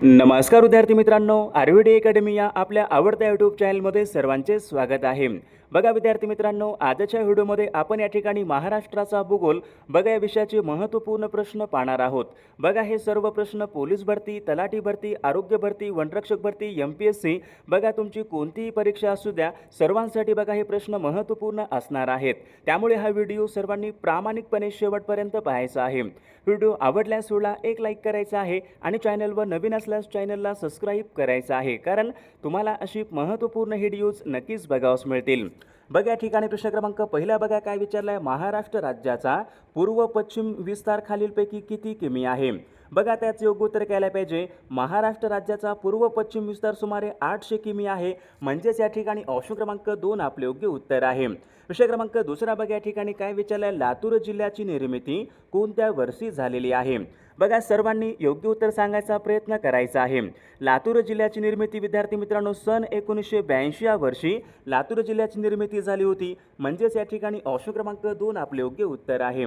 नमस्कार विद्यार्थी मित्रांनो, आरव्हीडी अकॅडमी या आपल्या आवडत्या यूट्यूब चॅनलमध्ये सर्वांचे स्वागत आहे. बघा विद्यार्थी मित्रांनो, आजच्या व्हिडिओमध्ये आपण या ठिकाणी महाराष्ट्राचा भूगोल बघा या विषयाचे महत्त्वपूर्ण प्रश्न पाहणार आहोत. बघा हे सर्व प्रश्न पोलीस भरती, तलाठी भरती, आरोग्य भरती, वनरक्षक भरती, MPSC बघा तुमची कोणतीही परीक्षा असू द्या, सर्वांसाठी बघा हे प्रश्न महत्त्वपूर्ण असणार आहेत. त्यामुळे हा व्हिडिओ सर्वांनी प्रामाणिकपणे शेवटपर्यंत पाहायचा आहे. व्हिडिओ आवडल्यास व्हिडिओला एक लाईक करायचा आहे आणि चॅनलवर नवीन असल्यास चॅनलला सबस्क्राईब करायचं आहे, कारण तुम्हाला अशी महत्त्वपूर्ण व्हिडिओज नक्कीच बघावयास मिळतील. बघा या ठिकाणी प्रश्न क्रमांक पहिला बघा काय विचारला आहे. महाराष्ट्र राज्याचा पूर्व पश्चिम विस्तार खालीलपैकी किती किमी आहे? बघा त्याचं योग्य उत्तर काय पाहिजे. महाराष्ट्र राज्याचा पूर्व पश्चिम विस्तार सुमारे 800 किमी आहे, म्हणजेच या ठिकाणी ऑप्शन क्रमांक 2 आपले योग्य उत्तर आहे. विषय क्रमांक दुसरा बघा या ठिकाणी काय विचारलं. लातूर जिल्ह्याची निर्मिती कोणत्या वर्षी झालेली आहे? बघा सर्वांनी योग्य उत्तर सांगायचा प्रयत्न करायचा आहे. लातूर जिल्ह्याची निर्मिती विद्यार्थी मित्रांनो सन 1982 या वर्षी लातूर जिल्ह्याची निर्मिती झाली होती, म्हणजेच या ठिकाणी ऑप्शन क्रमांक 2 आपले योग्य उत्तर आहे.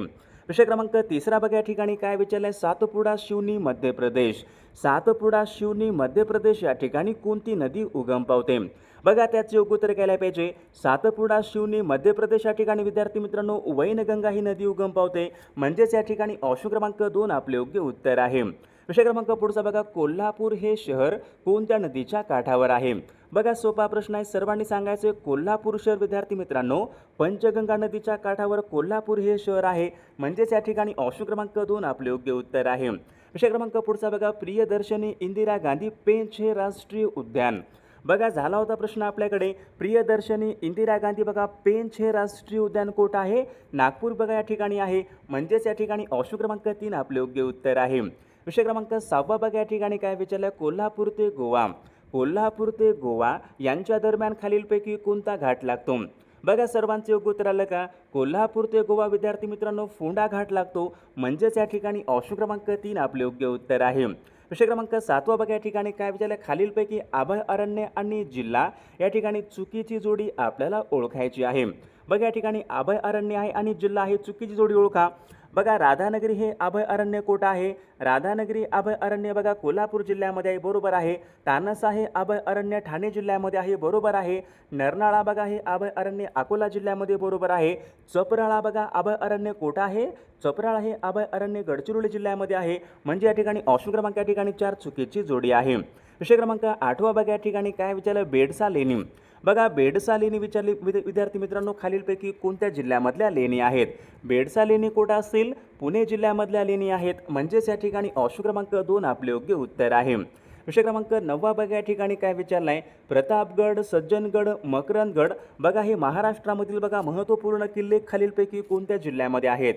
विषय क्रमांक तिसरा बघा या ठिकाणी काय विचारलं आहे. सातपुडा शिवनी मध्य प्रदेश. सातपुडा शिवनी मध्य प्रदेश या ठिकाणी कोणती नदी उगम पावते? बघा त्याचे योग्य उत्तर काय पाहिजे. सातपुडा शिवनी मध्य प्रदेश या ठिकाणी विद्यार्थी मित्रांनो वैनगंगा ही नदी उगम पावते, म्हणजेच या ठिकाणी ऑप्शन क्रमांक 2 आपले योग्य उत्तर आहे. विषय क्रमांक पुढचा बघा. कोल्हापूर हे शहर कोणत्या नदीच्या काठावर आहे? बघा सोपा प्रश्न आहे, सर्वांनी सांगायचे. कोल्हापूर शहर विद्यार्थी मित्रांनो पंचगंगा नदीच्या काठावर कोल्हापूर हे शहर आहे, म्हणजेच या ठिकाणी ऑप्शन क्रमांक 2 आपले योग्य उत्तर आहे. विषय क्रमांक पुढचा बघा. प्रियदर्शनी इंदिरा गांधी पेंच हे राष्ट्रीय उद्यान. बघा झाला होता प्रश्न आपल्याकडे. प्रियदर्शनी इंदिरा गांधी बघा पेंच हे राष्ट्रीय उद्यान कोट आहे? नागपूर बघा या ठिकाणी आहे, म्हणजेच या ठिकाणी ऑप्शन क्रमांक 3 आपले योग्य उत्तर आहे. विषय क्रमांक 6 बघा या ठिकाणी काय विचारलं. कोल्हापूर ते गोवा. कोल्हापूर ते गोवा यांच्या दरम्यान खालीलपैकी कोणता घाट लागतो? बघा सर्वांचे योग्य उत्तर आलं का. कोल्हापूर ते गोवा विद्यार्थी मित्रांनो फोंडा घाट लागतो, म्हणजेच या ठिकाणी ऑप्शन क्रमांक 3 आपले योग्य उत्तर आहे. विषय क्रमांक 7 बघा या ठिकाणी काय विचारलं. खालीलपैकी अभयारण्य आणि जिल्हा या ठिकाणी चुकीची जोडी आपल्याला ओळखायची आहे. बघा या ठिकाणी अभयारण्य आहे आणि जिल्हा आहे, चुकीची जोडी ओळखा. बघा राधानगरी हे अभयारण्य कोट आहे. राधानगरी अभयारण्य बघा कोल्हापूर जिल्ह्यामध्ये आहे, बरोबर आहे. तानसा हे अभयारण्य ठाणे जिल्ह्यामध्ये आहे, बरोबर आहे. नरनाळा बघा हे अभयारण्य अकोला जिल्ह्यामध्ये, बरोबर आहे. चपराळा बघा अभयारण्य कोट आहे. चपराळा हे अभयारण्य गडचिरोली जिल्ह्यामध्ये आहे, म्हणजे या ठिकाणी ऑप्शन क्रमांक या ठिकाणी 4 चुकीची जोडी आहे. विषय क्रमांक 8 बघा या ठिकाणी काय विचारलं. बेडसा लेणी. बघा बेडसा लेणी विचारली विद्यार्थी मित्रांनो खालीलपैकी कोणत्या जिल्ह्यामधल्या लेणी आहेत? बेडसा लेणी कोटा असतील पुणे जिल्ह्यामधल्या लेणी आहेत, म्हणजेच या ठिकाणी ऑप्शन क्रमांक 2 आपले योग्य उत्तर आहे. विषय क्रमांक 9 बघा या ठिकाणी काय विचारलं आहे. प्रतापगड, सज्जनगड, मकरंदगड बघा हे महाराष्ट्रामधील बघा महत्त्वपूर्ण किल्ले खालीलपैकी कोणत्या जिल्ह्यामध्ये आहेत?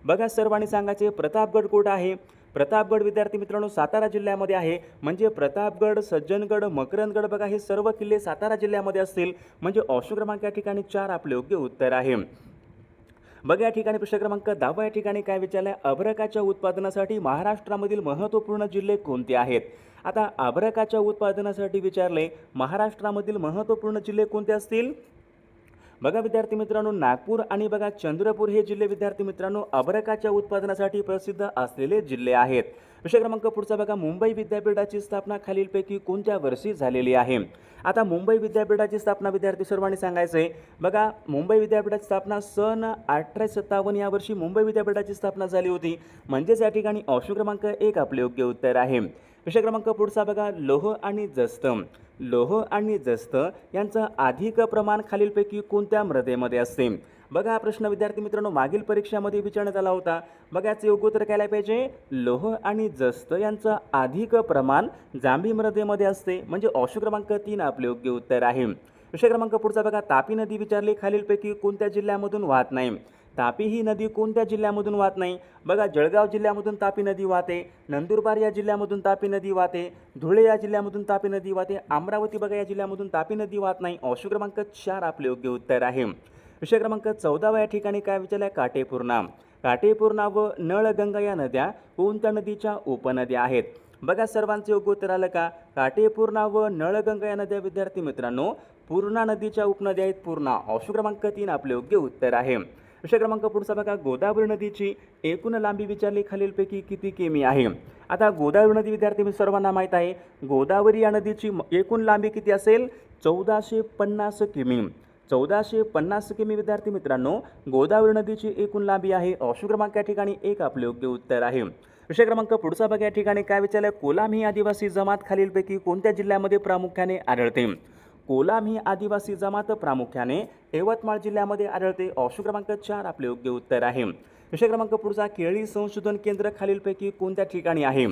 बघा सर्वांनी सांगायचे. प्रतापगड कोट आहे. प्रतापगड विद्यार्थी मित्रांनो सातारा जिल्ह्यामध्ये आहे, म्हणजे प्रतापगड, सज्जनगड, मकरंदगड बघा हे सर्व किल्ले सातारा जिल्ह्यामध्ये असतील, म्हणजे ऑप्शन क्रमांक या ठिकाणी 4 आपले योग्य उत्तर आहे. बघा या ठिकाणी प्रश्न क्रमांक 10 या ठिकाणी काय विचारलं. अभ्रकाच्या उत्पादनासाठी महाराष्ट्रामधील महत्त्वपूर्ण जिल्हे कोणते आहेत? आता अभ्रकाच्या उत्पादनासाठी विचारले, महाराष्ट्रामधील महत्त्वपूर्ण जिल्हे कोणते असतील? बघा विद्यार्थी मित्रांनो नागपूर आणि बघा चंद्रपूर हे जिल्हे विद्यार्थी मित्रांनो अभ्रकाच्या उत्पादनासाठी प्रसिद्ध असलेले जिल्हे आहेत. विषय क्रमांक पुढचा बघा. मुंबई विद्यापीठाची स्थापना खालीलपैकी कोणत्या वर्षी झालेली आहे? आता मुंबई विद्यापीठाची स्थापना विद्यार्थी सर्वांनी सांगायचे. बघा मुंबई विद्यापीठाची स्थापना सन 1857 या वर्षी मुंबई विद्यापीठाची स्थापना झाली होती, म्हणजेच या ठिकाणी ऑप्शन क्रमांक 1 आपले योग्य उत्तर आहे. विषय क्रमांक पुढचा बघा. लोह आणि जस्त. लोह आणि जस्त यांचं अधिक प्रमाण खालीलपैकी कोणत्या मृदेमध्ये असते? बघा हा प्रश्न विद्यार्थी मित्रांनो मागील परीक्षामध्ये विचारण्यात आला होता. बघा याचे योग्य उत्तर काय पाहिजे. लोह आणि जस्त यांचं अधिक प्रमाण जांभी मृदेमध्ये असते, म्हणजे ऑप्शन क्रमांक 3 आपले योग्य उत्तर आहे. विषय क्रमांक पुढचा बघा. तापी नदी विचारली खालीलपैकी कोणत्या जिल्ह्यामधून वाहत नाही? तापी ही नदी कोणत्या जिल्ह्यामधून वाहत नाही? बघा जळगाव जिल्ह्यामधून तापी नदी वाहते. नंदुरबार या जिल्ह्यामधून तापी नदी वाहते. धुळे या जिल्ह्यामधून तापी नदी वाहते. अमरावती बघा या जिल्ह्यामधून तापी नदी वाहत नाही, ऑप्शन क्रमांक 4 आपले योग्य उत्तर आहे. विषय क्रमांक 14 या ठिकाणी काय विचारलं. काटेपूर्णा. काटेपूर्णा व नळगंगा या नद्या कोणत्या नदीच्या उपनद्या आहेत? बघा सर्वांचे योग्य उत्तर आलं का. काटेपूर्णा व नळगंगा या नद्या विद्यार्थी मित्रांनो पूर्णा नदीच्या उपनद्या आहेत. पूर्णा ऑप्शन क्रमांक 3 आपले योग्य उत्तर आहे. विषय क्रमांक पुढचा बघा, गोदावरी नदीची एकूण लांबी विचारली खालीलपैकी किती किमी आहे. आता गोदावरी नदी विद्यार्थी सर्वांना माहीत आहे, गोदावरी या नदीची एकूण लांबी किती असेल, 1450 किमी. 1450 किमी विद्यार्थी मित्रांनो गोदावरी नदीची एकूण लांबी आहे. ऑप्शन क्रमांक या ठिकाणी एक आपले योग्य उत्तर आहे. विषय क्रमांक पुढचा बघा, या ठिकाणी काय विचारलं, कोलाम ही आदिवासी जमात खालीलपैकी कोणत्या जिल्ह्यामध्ये प्रामुख्याने आढळते. कोलाम ही आदिवासी जमात प्रामुख्याने यवतमाळ जिल्ह्यामध्ये आढळते. ऑप्शन क्रमांक 4 आपले योग्य उत्तर आहे. विषय क्रमांक पुढचा, केळी संशोधन केंद्र खालीलपैकी कोणत्या ठिकाणी आहे.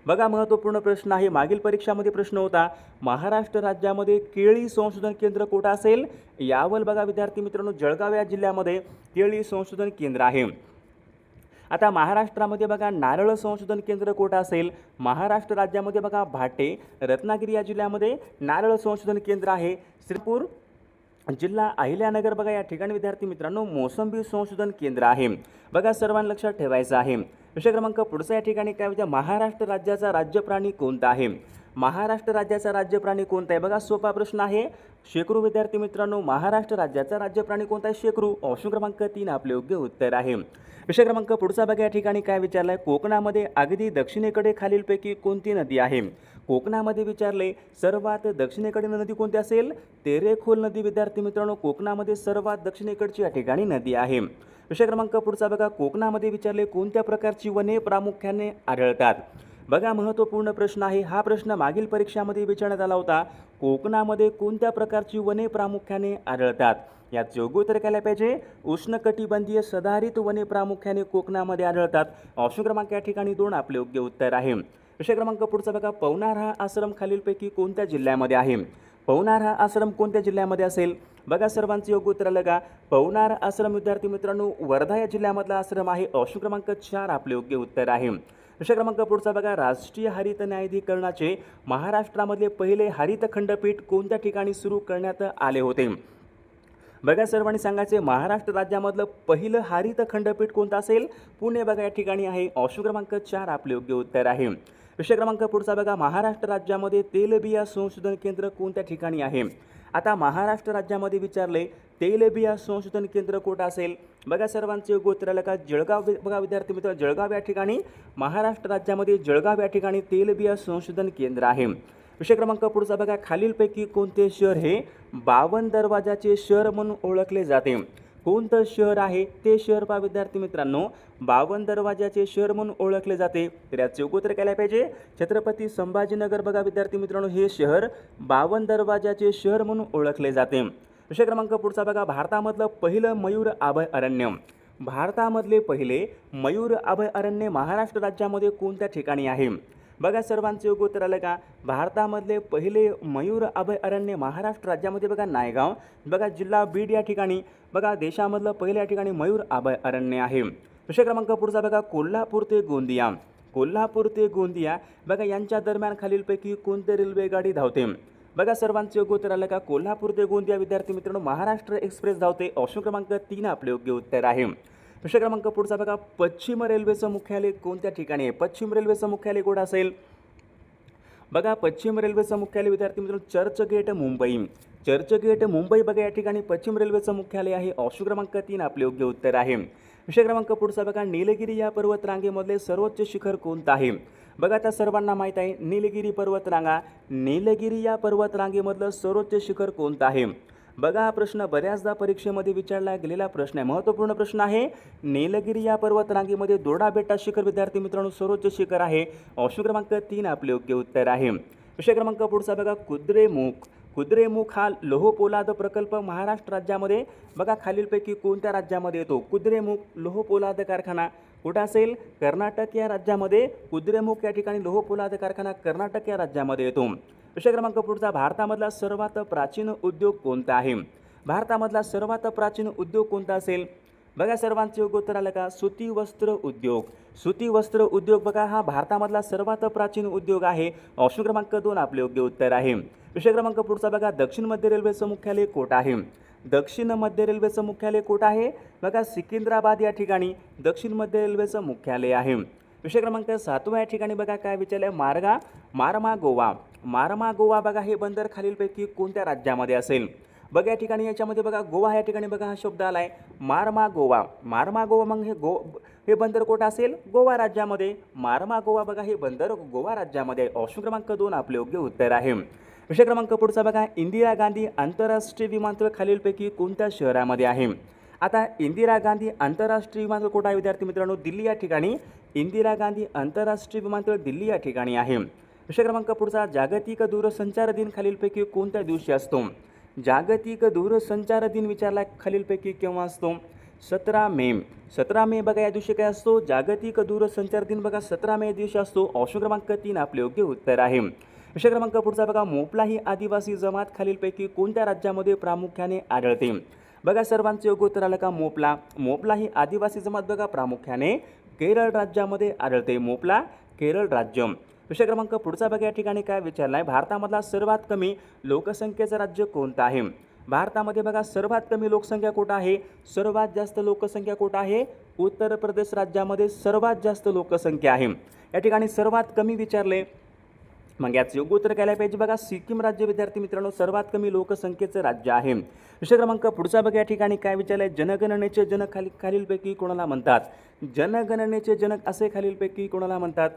बघा महत्त्वपूर्ण प्रश्न आहे, मागील परीक्षामध्ये प्रश्न होता, महाराष्ट्र राज्यामध्ये केळी संशोधन केंद्र कुठं असेल. यावर बघा विद्यार्थी मित्रांनो, जळगाव या जिल्ह्यामध्ये केळी संशोधन केंद्र आहे. आता महाराष्ट्रामध्ये बघा नारळ संशोधन केंद्र कुठं असेल. महाराष्ट्र राज्यामध्ये बघा भाटे, रत्नागिरी या जिल्ह्यामध्ये नारळ संशोधन केंद्र आहे. श्रीपूर जिल्हा अहिल्यानगर बघा या ठिकाणी विद्यार्थी मित्रांनो मोसंबी संशोधन केंद्र आहे. बघा सर्वांना लक्षात ठेवायचं आहे. विषय क्रमांक पुढचा, या ठिकाणी काय विचार, महाराष्ट्र राज्याचा राज्य प्राणी कोणता आहे. महाराष्ट्र राज्याचा राज्य प्राणी कोणता आहे. बघा सोपा प्रश्न आहे, शेकरू विद्यार्थी मित्रांनो. महाराष्ट्र राज्याचा राज्य प्राणी कोणता आहे, शेकरू. ऑप्शन क्रमांक 3 आपले योग्य उत्तर आहे. विषय क्रमांक पुढचा बघा, या ठिकाणी काय विचारलं आहे, कोकणामध्ये अगदी दक्षिणेकडे खालीलपैकी कोणती नदी आहे. कोकणामध्ये विचारले सर्वात दक्षिणेकडील नदी कोणती असेल, तेरेखोल नदी विद्यार्थी मित्रांनो कोकणामध्ये सर्वात दक्षिणेकडची या ठिकाणी नदी आहे. विषय क्रमांक पुढचा बघा, कोकणामध्ये विचारले कोणत्या प्रकारची वने प्रामुख्याने आढळतात. बघा महत्त्वपूर्ण प्रश्न आहे, हा प्रश्न मागील परीक्षामध्ये विचारण्यात आला होता, कोकणामध्ये कोणत्या प्रकारची वने प्रामुख्याने आढळतात. यात योग्य उत्तर केलं पाहिजे, उष्णकटिबंधीय सदाहरित वने प्रामुख्याने कोकणामध्ये आढळतात. ऑप्शन क्रमांक या ठिकाणी 2 आपले योग्य उत्तर आहे. विषय क्रमांक पुढचा बघा, पवनार हा आश्रम खालीलपैकी कोणत्या जिल्ह्यामध्ये आहे. पवनार हा आश्रम कोणत्या जिल्ह्यामध्ये असेल. बघा सर्वांचं योग्य उत्तर आलं का, पवनार आश्रम विद्यार्थी मित्रांनो वर्धा या जिल्ह्यामधला आश्रम आहे. ऑप्शन क्रमांक 4 आपले योग्य उत्तर आहे. विषय क्रमांक पुढचा बघा, राष्ट्रीय हरित न्यायाधिकरणाचे महाराष्ट्रामधले पहिले हरित खंडपीठ कोणत्या ठिकाणी सुरू करण्यात आले होते. बघा सर्वांनी सांगायचे, महाराष्ट्र राज्यामधलं पहिलं हरित खंडपीठ कोणतं असेल, पुणे बघा या ठिकाणी आहे. ऑप्शन क्रमांक 4 आपले योग्य उत्तर आहे. विषय क्रमांक पुढचा बघा, महाराष्ट्र राज्यामध्ये तेलबिया संशोधन केंद्र कोणत्या ठिकाणी आहे. आता महाराष्ट्र राज्यामध्ये विचारले तेलबिया संशोधन केंद्र कुठं असेल. बघा सर्वांचे योग्य उत्तर आलं का, जळगाव. बघा विद्यार्थी मित्र, जळगाव या ठिकाणी महाराष्ट्र राज्यामध्ये जळगाव या ठिकाणी तेलबिया संशोधन केंद्र आहे. विषय क्रमांक पुढचा बघा, खालीलपैकी कोणते शहर हे 52 दरवाजाचे शहर म्हणून ओळखले जाते. कोणतं शहर आहे ते शहर पहा विद्यार्थी मित्रांनो 52 दरवाजाचे शहर म्हणून ओळखले जाते. तर याचे योग्य उत्तर केले पाहिजे छत्रपती संभाजीनगर. बघा विद्यार्थी मित्रांनो, हे शहर 52 दरवाजाचे शहर म्हणून ओळखले जाते. विषय क्रमांक पुढचा बघा, भारतामधलं पहिलं मयूर अभयारण्य. भारतामधले पहिले मयूर अभयारण्य महाराष्ट्र राज्यामध्ये कोणत्या ठिकाणी आहे. बघा सर्वांचे योग्य उत्तर आलं का, भारतामधले पहिले मयूर अभयारण्य महाराष्ट्र राज्यामध्ये बघा नायगाव बघा जिल्हा बीड या ठिकाणी बघा देशामधलं पहिलं या ठिकाणी मयूर अभयारण्य आहे. विषय क्रमांक पुढचा बघा, कोल्हापूर ते गोंदिया. कोल्हापूर ते गोंदिया बघा यांच्या दरम्यान खालीलपैकी कोणती रेल्वे गाडी धावते. बघा सर्वांचे योग्य उत्तर आलं का, कोल्हापूर ते गोंदिया विद्यार्थी मित्रांनो महाराष्ट्र एक्सप्रेस धावते. ऑप्शन क्रमांक 3 आपले योग्य उत्तर आहे. विषय क्रमांक पुढचा बघा, पश्चिम रेल्वेचं मुख्यालय कोणत्या ठिकाणी आहे. पश्चिम रेल्वेचं मुख्यालय कुठं असेल. बघा पश्चिम रेल्वेचं मुख्यालय विद्यार्थी मित्रांनो चर्चगेट मुंबई. चर्चगेट मुंबई बघा या ठिकाणी पश्चिम रेल्वेचं मुख्यालय आहे. ऑप्शन क्रमांक 3 आपले योग्य उत्तर आहे. विषय क्रमांक पुढचा बघा, नीलगिरी या पर्वतरांगेमधले सर्वोच्च शिखर कोणतं आहे. बघा आता सर्वांना माहीत आहे नीलगिरी पर्वतरांगा. नीलगिरी या पर्वतरांगेमधलं सर्वोच्च शिखर कोणतं आहे. बघा हा प्रश्न बऱ्याचदा परीक्षेमध्ये विचारला गेलेला प्रश्न आहे, महत्त्वपूर्ण प्रश्न आहे. नीलगिरी या पर्वतरांगेमध्ये दोरडा बेटा शिखर विद्यार्थी मित्रांनो सर्वोच्च शिखर आहे. ऑप्शन क्रमांक 3 आपले योग्य उत्तर आहे. विषय क्रमांक पुढचा बघा, कुद्रेमुख. कुद्रेमुख हा लोह पोलाद प्रकल्प महाराष्ट्र राज्यामध्ये बघा खालीलपैकी कोणत्या राज्यामध्ये येतो. कुद्रेमुख लोह पोलाद कारखाना कुठं असेल, कर्नाटक या राज्यामध्ये. कुद्रेमुख या ठिकाणी लोह पोलाद कारखाना कर्नाटक या राज्यामध्ये येतो. विषय क्रमांक पुढचा, भारतामधला सर्वात प्राचीन उद्योग कोणता आहे. भारतामधला सर्वात प्राचीन उद्योग कोणता असेल. बघा सर्वांचे योग्य उत्तर आलं का, सुती वस्त्र उद्योग. सुती वस्त्र उद्योग बघा हा भारतामधला सर्वात प्राचीन उद्योग आहे. ऑप्शन क्रमांक 2 आपले योग्य उत्तर आहे. विषय क्रमांक पुढचा बघा, दक्षिण मध्य रेल्वेचं मुख्यालय कोठं आहे. दक्षिण मध्य रेल्वेचं मुख्यालय कोठं आहे. बघा सिकंदराबाद या ठिकाणी दक्षिण मध्य रेल्वेचं मुख्यालय आहे. विषय क्रमांक 7 या ठिकाणी बघा काय विचारलं, मारमा गोवा. मारमा गोवा बघा हे बंदर खालीलपैकी कोणत्या राज्यामध्ये असेल. बघा या ठिकाणी याच्यामध्ये बघा गोवा या ठिकाणी बघा हा शब्द आला आहे मार्मागोवा. मार्मागोवा मग हे बंदर कुठं असेल? गोवा राज्यामध्ये. मार्मागोवा बघा हे बंदर गोवा राज्यामध्ये आहे. ऑप्शन क्रमांक 2 आपले योग्य उत्तर आहे. विषय क्रमांक पुढचा बघा इंदिरा गांधी आंतरराष्ट्रीय विमानतळ खालीलपैकी कोणत्या शहरामध्ये आहे? आता इंदिरा गांधी आंतरराष्ट्रीय विमानतळ कुठं आहे विद्यार्थी मित्रांनो? दिल्ली या ठिकाणी इंदिरा गांधी आंतरराष्ट्रीय विमानतळ दिल्ली या ठिकाणी आहे. विषय क्रमांक पुढचा जागतिक दूरसंचार दिन खालीलपैकी कोणत्या दिवशी असतो? जागतिक दूरसंचार दिन विचारला खालीलपैकी केव्हा असतो? 17 मे. 17 मे बघा या दिवशी काय असतो? जागतिक दूरसंचार दिन बघा 17 मे दिवशी असतो. ऑप्शन क्रमांक 3 आपले योग्य उत्तर आहे. विषय क्रमांक पुढचा बघा मोपला ही आदिवासी जमात खालीलपैकी कोणत्या राज्यामध्ये प्रामुख्याने आढळते? बघा सर्वांचे योग्य उत्तर आलं का? मोपला. मोपला ही आदिवासी जमात बघा प्रामुख्याने केरळ राज्यामध्ये आढळते. मोपला केरळ राज्य. विषय क्रमांक पुढचा बघा या ठिकाणी काय विचारला आहे? भारतामधला सर्वात कमी लोकसंख्येचं राज्य कोणतं आहे? भारतामध्ये बघा सर्वात कमी लोकसंख्या कुठं आहे? सर्वात जास्त लोकसंख्या कुठं आहे? उत्तर प्रदेश राज्यामध्ये सर्वात जास्त लोकसंख्या आहे. या ठिकाणी सर्वात कमी विचारले मग याचं योग्य उत्तर काय पाहिजे? बघा सिक्कीम राज्य विद्यार्थी मित्रांनो सर्वात कमी लोकसंख्येचं राज्य आहे. विषय क्रमांक पुढचा बघा या ठिकाणी काय विचारलं आहे? जनगणनेचे जनक खालीलपैकी कोणाला म्हणतात? जनगणनेचे जनक असे खालीलपैकी कोणाला म्हणतात?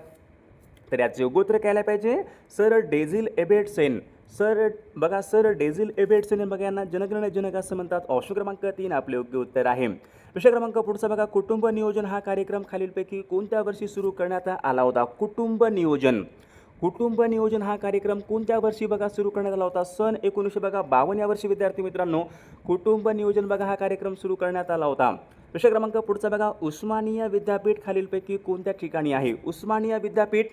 तर याचं योग्य उत्तर काय पाहिजे? सर डेझिल एबेटसेन. सर डेझिल एबेटसेन बघा यांना जनगणने जनक असं म्हणतात. ऑप्शन क्रमांक 3 आपले योग्य उत्तर आहे. विषय क्रमांक पुढचा बघा कुटुंब नियोजन हा कार्यक्रम खालीलपैकी कोणत्या वर्षी सुरू करण्यात आला होता? कुटुंब नियोजन हा कार्यक्रम कोणत्या वर्षी बघा सुरू करण्यात आला होता? सन 1952 या वर्षी विद्यार्थी मित्रांनो कुटुंब नियोजन बघा हा कार्यक्रम सुरू करण्यात आला होता. विषय क्रमांक पुढचा बघा उस्मानिया विद्यापीठ खालीलपैकी कोणत्या ठिकाणी आहे? उस्मानिया विद्यापीठ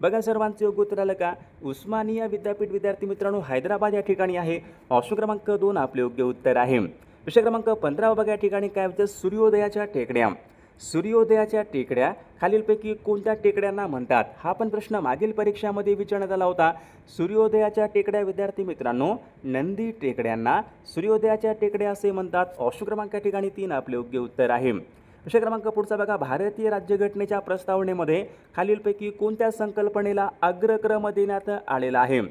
बघा सर्वांचे योग्य उत्तर आलं का? उस्मानिया विद्यापीठ विद्यार्थी मित्रांनो हैदराबाद या ठिकाणी आहे. ऑप्शन क्रमांक 2 आपले योग्य उत्तर आहे. विषय क्रमांक 15 बघा या ठिकाणी काय होतं? सूर्योदयाच्या टेकड्या खालीलपैकी कोणत्या टेकड्यांना म्हणतात? हा पण प्रश्न मागील परीक्षामध्ये विचारण्यात आला होता. सूर्योदयाच्या टेकड्या विद्यार्थी मित्रांनो नंदी टेकड्यांना सूर्योदयाच्या टेकड्या असे म्हणतात. ऑप्शन क्रमांक या ठिकाणी 3 आपले योग्य उत्तर आहे. विषय क्रमांक पुढचा बघा भारतीय राज्यघटनेच्या प्रस्तावनेमध्ये खालीलपैकी कोणत्या संकल्पनेला अग्रक्रम देण्यात आलेला आहे?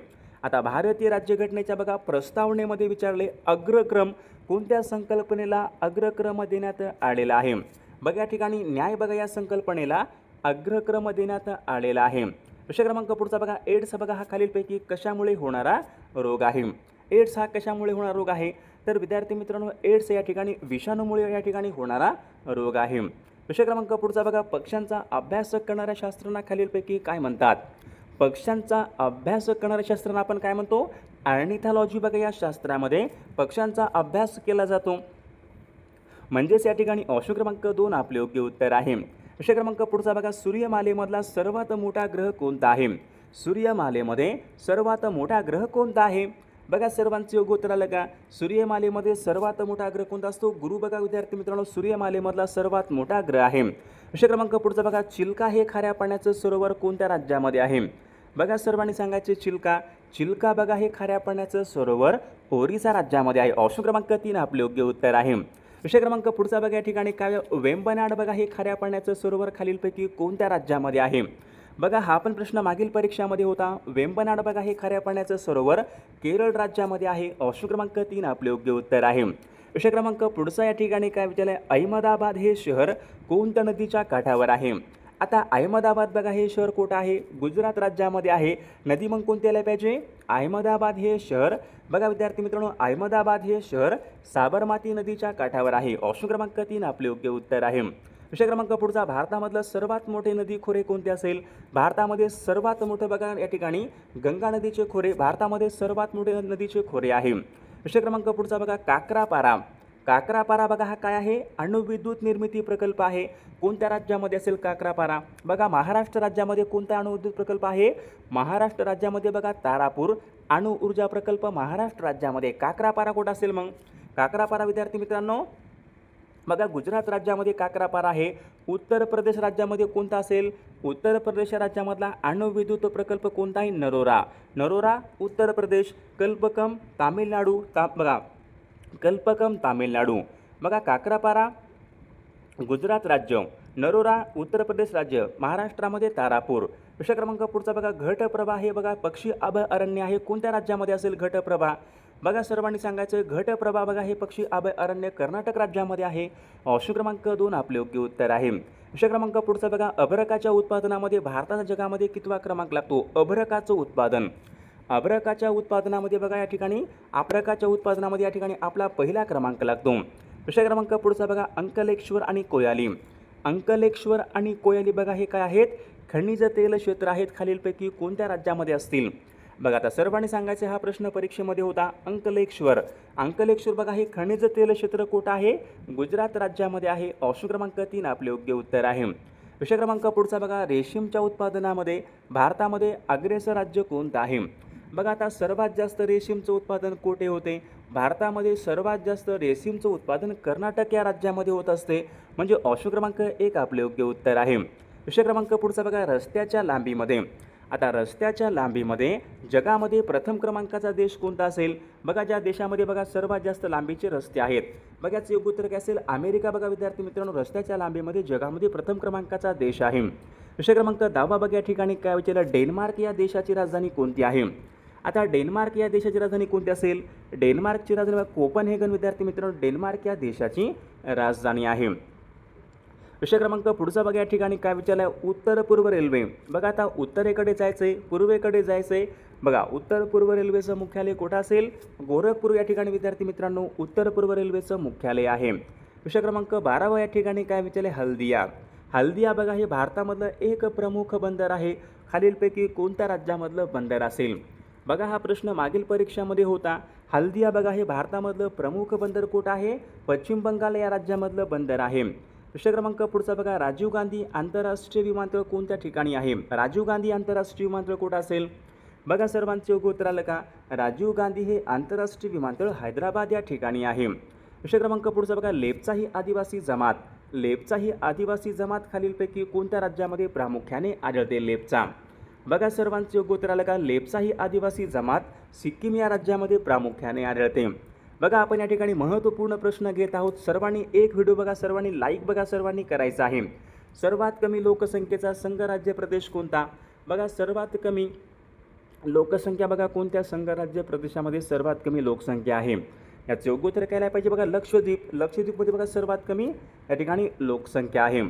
आता भारतीय राज्यघटनेच्या बघा प्रस्तावनेमध्ये विचारले अग्रक्रम कोणत्या संकल्पनेला अग्रक्रम देण्यात आलेला आहे? बघा या ठिकाणी न्याय बघा या संकल्पनेला अग्रक्रम देण्यात आलेला आहे. विषय क्रमांक पुढचा बघा एड्स बघा हा खालीलपैकी कशामुळे होणारा रोग आहे? एड्स हा कशामुळे होणारा रोग आहे? तर विद्यार्थी मित्रांनो एड्स या ठिकाणी विषाणूमुळे या ठिकाणी होणारा रोग आहे. विषय क्रमांक पुढचा बघा पक्ष्यांचा अभ्यास करणाऱ्या शास्त्रांना खालीलपैकी काय म्हणतात? पक्ष्यांचा अभ्यास करणाऱ्या शास्त्रांना आपण काय म्हणतो? ऑर्निथॉलॉजी बघा या शास्त्रामध्ये पक्ष्यांचा अभ्यास केला जातो. म्हणजेच या ठिकाणी ऑप्शन क्रमांक 2 आपले योग्य उत्तर आहे. विषय क्रमांक पुढचा बघा सूर्यमालेमधला सर्वात मोठा ग्रह कोणता आहे? सूर्यमालेमध्ये सर्वात मोठा ग्रह कोणता आहे? बघा सर्वांचे योग्य उत्तर आलं का? सूर्यमालेमध्ये सर्वात मोठा ग्रह कोणता असतो? गुरु बघा विद्यार्थी मित्रांनो सूर्यमालेमधला सर्वात मोठा ग्रह आहे. विषय क्रमांक पुढचा बघा चिल्का हे खाऱ्या पाण्याचं सरोवर कोणत्या राज्यामध्ये आहे? बघा सर्वांनी सांगायचे चिल्का बघा हे खाऱ्या पाण्याचं सरोवर ओरिसा राज्यामध्ये आहे. ऑप्शन क्रमांक 3 आपले योग्य उत्तर आहे. विषय क्रमांक पुढचा बघा या ठिकाणी काय वेंबनाड बघा हे खाऱ्या पाण्याचं सरोवर खालीलपैकी कोणत्या राज्यामध्ये आहे? बघा हा पण प्रश्न मागील परीक्षामध्ये होता. वेंबनाड बघा हे खाऱ्या पाण्याचं सरोवर केरळ राज्यामध्ये आहे. ऑप्शन क्रमांक 3 आपले योग्य उत्तर आहे. विषय क्रमांक पुढचा या ठिकाणी काय विचारलं आहे? अहमदाबाद हे शहर कोणत्या नदीच्या काठावर आहे? आता अहमदाबाद बघा हे शहर कुठं आहे? गुजरात राज्यामध्ये आहे. नदी मग कोणती आली पाहिजे? अहमदाबाद हे शहर बघा विद्यार्थी मित्रांनो अहमदाबाद हे शहर साबरमती नदीच्या काठावर आहे. ऑप्शन क्रमांक 3 आपले योग्य उत्तर आहे. विषय क्रमांक पुढचा भारतामधलं सर्वात मोठे नदी खोरे कोणते असेल? भारतामध्ये सर्वात मोठं बघा या ठिकाणी गंगा नदीचे खोरे भारतामध्ये सर्वात मोठे नदीचे खोरे आहे. विषय क्रमांक पुढचा बघा काकरापारा बघा हा काय आहे? अणुविद्युत निर्मिती प्रकल्प आहे. कोणत्या राज्यामध्ये असेल काकरापारा? बघा महाराष्ट्र राज्यामध्ये कोणता अणुविद्युत प्रकल्प आहे? महाराष्ट्र राज्यामध्ये बघा तारापूर अणु ऊर्जा प्रकल्प महाराष्ट्र राज्यामध्ये. काकरापारा कुठं असेल मग? काकरापारा विद्यार्थी मित्रांनो बघा गुजरात राज्यामध्ये काकरापारा आहे. उत्तर प्रदेश राज्यामध्ये कोणता असेल? उत्तर प्रदेश राज्यामधला अणुविद्युत प्रकल्प कोणता आहे? नरोरा उत्तर प्रदेश. कल्पकम तामिळनाडू बघा काकरापारा गुजरात राज्य, नरोरा उत्तर प्रदेश राज्य, महाराष्ट्रामध्ये तारापूर. विषय क्रमांक पुढचा बघा घटप्रभा हे बघा पक्षी अभयारण्य आहे. कोणत्या राज्यामध्ये असेल घटप्रभा? बघा सर्वांनी सांगायचं घटप्रभा बघा हे पक्षी अभयारण्य कर्नाटक राज्यामध्ये आहे. ऑप्शन क्रमांक 2 आपले योग्य उत्तर आहे. विषय क्रमांक पुढचा बघा अभ्रकाच्या उत्पादनामध्ये भारताचा जगामध्ये कितवा क्रमांक लागतो? अभ्रकाचं उत्पादन, अभ्रकाच्या उत्पादनामध्ये बघा या ठिकाणी अभ्रकाच्या उत्पादनामध्ये या ठिकाणी आपला पहिला क्रमांक लागतो. विषय क्रमांक पुढचा बघा अंकलेश्वर आणि कोयाली, अंकलेश्वर आणि कोयाली बघा हे काय आहेत? खनिज तेल क्षेत्र आहेत. खालीलपैकी कोणत्या राज्यामध्ये असतील? बघा आता सर्वांनी सांगायचे हा प्रश्न परीक्षेमध्ये होता. अंकलेश्वर, अंकलेश्वर बघा हे खनिज तेल क्षेत्र कुठं आहे? गुजरात राज्यामध्ये आहे. ऑप्शन क्रमांक 3 आपले योग्य उत्तर आहे. विषय क्रमांक पुढचा बघा रेशीमच्या उत्पादनामध्ये भारतामध्ये अग्रेसर राज्य कोणतं आहे? बघा आता सर्वात जास्त रेशीमचं उत्पादन कुठे होते? भारतामध्ये सर्वात जास्त रेशीमचं उत्पादन कर्नाटक या राज्यामध्ये होत असते. म्हणजे ऑप्शन क्रमांक 1 आपले योग्य उत्तर आहे. विषय क्रमांक पुढचा बघा रस्त्याच्या लांबीमध्ये, आता रस्त्याच्या लांबीमध्ये जगामध्ये प्रथम क्रमांकाचा देश कोणता असेल? बघा ज्या देशामध्ये बघा सर्वात जास्त लांबीचे रस्ते आहेत, बघा याचं योग्य उत्तर काय असेल? अमेरिका बघा विद्यार्थी मित्रांनो रस्त्याच्या लांबीमध्ये जगामध्ये प्रथम क्रमांकाचा देश आहे. विषय क्रमांक 10 बघा या ठिकाणी काय विचारलं? डेन्मार्क या देशाची राजधानी कोणती आहे? आता डेन्मार्क या देशाची राजधानी कोणती असेल? डेन्मार्कची राजधानी कोपनहेगन विद्यार्थी मित्रांनो डेन्मार्क या देशाची राजधानी आहे. विषय क्रमांक पुढचा बघा या ठिकाणी काय विचारलं आहे? उत्तर पूर्व रेल्वे, बघा आता उत्तरेकडे जायचं आहे पूर्वेकडे जायचं आहे. बघा उत्तर पूर्व रेल्वेचं मुख्यालय कुठं असेल? गोरखपूर या ठिकाणी विद्यार्थी मित्रांनो उत्तर पूर्व रेल्वेचं मुख्यालय आहे. विषय क्रमांक 12 या ठिकाणी काय विचारले? हल्दिया, हल्दिया बघा हे भारतामधलं एक प्रमुख बंदर आहे. खालीलपैकी कोणत्या राज्यामधलं बंदर असेल? बघा हा प्रश्न मागील परीक्षामध्ये होता. हल्दिया बघा हे भारतामधलं प्रमुख बंदर कुठं आहे? पश्चिम बंगाल या राज्यामधलं बंदर आहे. विषय क्रमांक पुढचा बघा राजीव गांधी आंतरराष्ट्रीय विमानतळ कोणत्या ठिकाणी आहे? राजीव गांधी आंतरराष्ट्रीय विमानतळ कुठं असेल? बघा सर्वांचे योग्य उत्तर आलं का? राजीव गांधी हे आंतरराष्ट्रीय विमानतळ हैदराबाद या ठिकाणी आहे. विषय क्रमांक पुढचा बघा लेप्चा ही आदिवासी जमात, लेप्चा ही आदिवासी जमात खालीलपैकी कोणत्या राज्यामध्ये प्रामुख्याने आढळते? लेप्चा, बघा सर्वांचे योग्य उत्तर आलं का? लेप्चा ही आदिवासी जमात सिक्कीम या राज्यामध्ये प्रामुख्याने आढळते. बघा आपण या ठिकाणी महत्त्वपूर्ण प्रश्न घेत आहोत. सर्वांनी एक व्हिडिओ बघा, सर्वांनी लाईक बघा सर्वांनी करायचा आहे. सर्वात कमी लोकसंख्येचा संघराज्य प्रदेश कोणता? बघा सर्वात कमी लोकसंख्या बघा कोणत्या संघराज्य प्रदेशामध्ये सर्वात कमी लोकसंख्या आहे? याचं योग्य उत्तर काय पाहिजे? बघा लक्षद्वीप, लक्षद्वीपमध्ये बघा सर्वात कमी या ठिकाणी लोकसंख्या आहे.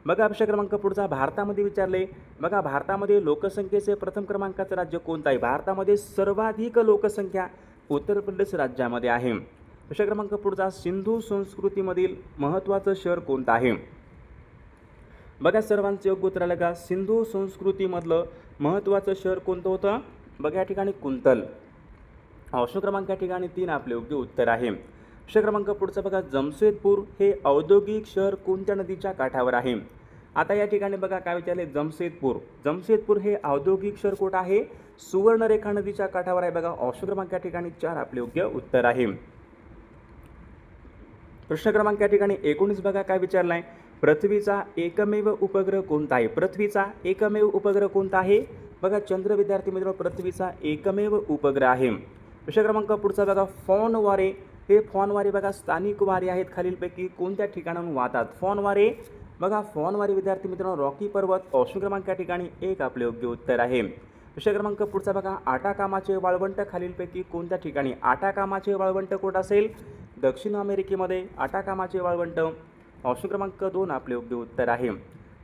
बघा विषय क्रमांक पुढचा भारतामध्ये विचारले, बघा भारतामध्ये लोकसंख्येचे प्रथम क्रमांकाचं राज्य कोणतं आहे? भारतामध्ये सर्वाधिक लोकसंख्या उत्तर प्रदेश राज्यामध्ये आहे. विषय क्रमांक पुढचा सिंधू संस्कृतीमधील महत्त्वाचं शहर कोणतं आहे? बघा सर्वांचं योग्य उत्तर आलं का? सिंधू संस्कृतीमधलं महत्त्वाचं शहर कोणतं होतं? बघा या ठिकाणी कुंतल. ऑप्शन क्रमांक या ठिकाणी 3 आपले योग्य उत्तर आहे. विषय क्रमांक पुढचा बघा जमशेदपूर हे औद्योगिक शहर कोणत्या नदीच्या काठावर आहे? आता या ठिकाणी बघा काय विचारले? जमशेदपूर, जमशेदपूर हे औद्योगिक शहर कुठं आहे? सुवर्णरेखा नदीच्या काठावर आहे. बघा ऑप्शन क्रमांक या ठिकाणी 4 आपले योग्य उत्तर आहे. प्रश्न क्रमांक या ठिकाणी 19 बघा काय विचारलाय? पृथ्वीचा एकमेव उपग्रह कोणता आहे? पृथ्वीचा एकमेव उपग्रह कोणता आहे? बघा चंद्र विद्यार्थी मित्रांनो पृथ्वीचा एकमेव उपग्रह आहे. विषय क्रमांक पुढचा बघा फॉन वारे, हे फॉन वारे बघा स्थानिक वारे आहेत. खालीलपैकी कोणत्या ठिकाणाहून वाहतात? फॉन वारे, बघा फॉन वारे विद्यार्थी मित्रांनो रॉकी पर्वत. ऑप्शन क्रमांक या ठिकाणी 1 आपले योग्य उत्तर आहे. विषय क्रमांक पुढचा बघा आटाकामाचे वाळवंट खालीलपैकी कोणत्या ठिकाणी? आटाकामाचे वाळवंट कुठं असेल? दक्षिण अमेरिकेमध्ये आटाकामाचे वाळवंट. ऑप्शन क्रमांक 2 आपले योग्य उत्तर आहे.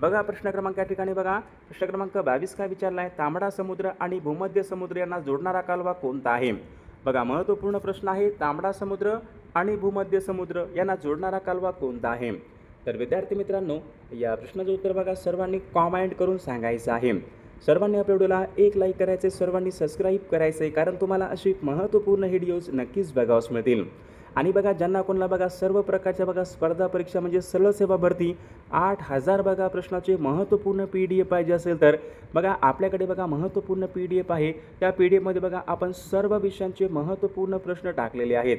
बघा प्रश्न क्रमांक या ठिकाणी बघा प्रश्न क्रमांक 22 काय विचारला आहे? तांबडा समुद्र आणि भूमध्य समुद्र यांना जोडणारा कालवा कोणता आहे? बघा महत्त्वपूर्ण प्रश्न आहे. तांबडा समुद्र आणि भूमध्य समुद्र यांना जोडणारा कालवा कोणता आहे? तर विद्यार्थी मित्रांनो या प्रश्नाचं उत्तर बघा सर्वांनी कॉमेंट करून सांगायचं आहे. सर्वांनी आपल्या व्हिडिओला एक लाईक करायचे, सर्वांनी सबस्क्राईब करायचे, कारण तुम्हाला अशी महत्त्वपूर्ण व्हिडिओज नक्कीच बघावयास मिळतील. आणि बघा ज्यांना कोणाला बघा सर्व प्रकारच्या बघा स्पर्धा परीक्षा म्हणजे सरळ सेवा भरती 8000 बघा प्रश्नाचे महत्त्वपूर्ण PDF पाहिजे असेल तर बघा आपल्याकडे बघा महत्त्वपूर्ण PDF आहे. त्या PDFमध्ये बघा आपण सर्व विषयांचे महत्त्वपूर्ण प्रश्न टाकलेले आहेत.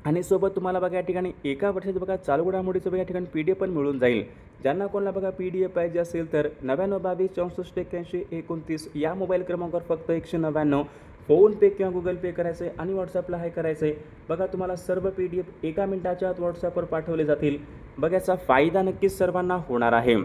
आणि सोबत तुम्हाला बघा या ठिकाणी एका वर्षाचं बघा चालू घडामोडीचं बघा या ठिकाणी PDF पण मिळून जाईल. ज्यांना कोणाला बघा PDF पाहिजे असेल तर 99 22 64 81 29 या मोबाईल क्रमांकावर फक्त 199 फोनपे किंवा गुगल पे करायचं आहे आणि व्हॉट्सअपला हाय करायचं आहे. बघा तुम्हाला सर्व PDF एका मिनिटाच्या आत व्हॉट्सअपवर पाठवले जातील. बघा याचा फायदा नक्कीच सर्वांना होणार आहे.